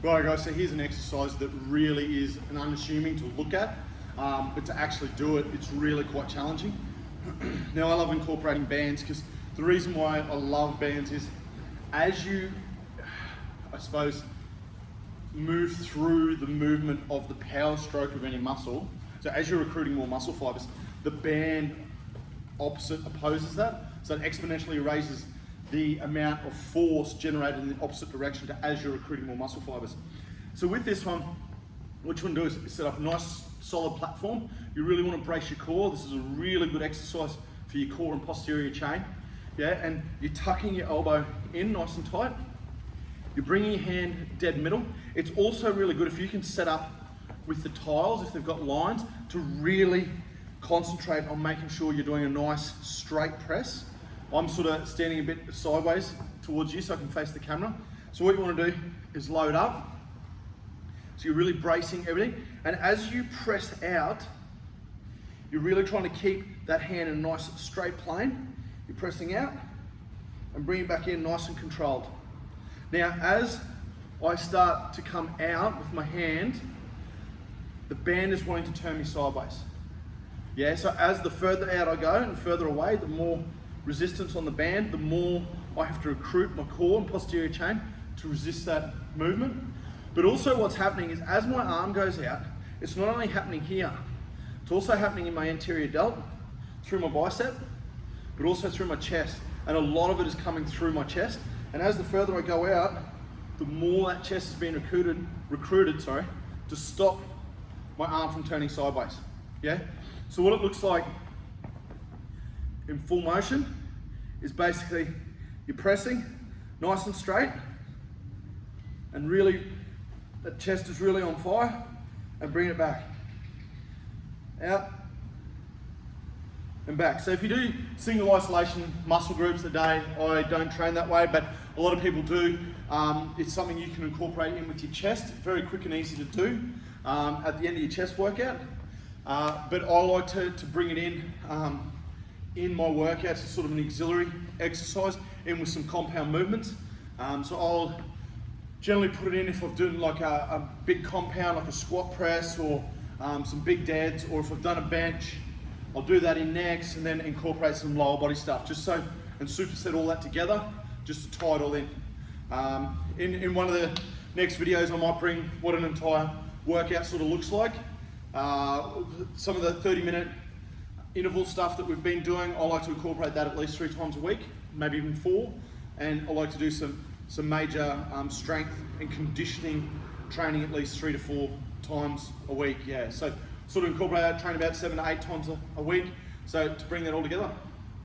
Right guys, so here's an exercise that really is an unassuming to look at, but to actually do it, it's really quite challenging. Now I love incorporating bands because the reason why I love bands is as you, I suppose, move through the movement of the power stroke of any muscle, so as you're recruiting more muscle fibers, the band opposite opposes that, so it exponentially raises the amount of force generated in the opposite direction to as you're recruiting more muscle fibers. So with this one, what you want to do is set up a nice solid platform. You really want to brace your core. This is a really good exercise for your core and posterior chain. Yeah, and you're tucking your elbow in nice and tight. You're bringing your hand dead middle. It's also really good if you can set up with the tiles, if they've got lines, to really concentrate on making sure you're doing a nice straight press. I'm sort of standing a bit sideways towards you so I can face the camera. So what you want to do is load up. So you're really bracing everything. And as you press out, you're really trying to keep that hand in a nice straight plane. You're pressing out and bring it back in nice and controlled. Now, as I start to come out with my hand, the band is wanting to turn me sideways. Yeah, so as the further out I go and further away, the more resistance on the band, the more I have to recruit my core and posterior chain to resist that movement. But also what's happening is as my arm goes out, it's not only happening here, it's also happening in my anterior delt, through my bicep, but also through my chest. And a lot of it is coming through my chest. And as the further I go out, the more that chest is being recruited to stop my arm from turning sideways. Yeah? So what it looks like in full motion is basically you're pressing nice and straight, and really the chest is really on fire, and bring it back. Out and back. So if you do single isolation muscle groups a day, I don't train that way, but a lot of people do. It's something you can incorporate in with your chest. Very quick and easy to do at the end of your chest workout. But I like to bring it in my workouts as sort of an auxiliary exercise, in with some compound movements. So I'll generally put it in if I've done like a big compound, like a squat press or some big deads, or if I've done a bench, I'll do that in next and then incorporate some lower body stuff, just so, and superset all that together, just to tie it all in. In one of the next videos, I might bring what an entire workout sort of looks like. Some of the 30-minute interval stuff that we've been doing, I like to incorporate that at least 3 times a week, maybe even 4. And I like to do some major strength and conditioning training at least 3 to 4 times a week. Yeah, so sort of incorporate that, train about 7 to 8 times a week. So to bring that all together.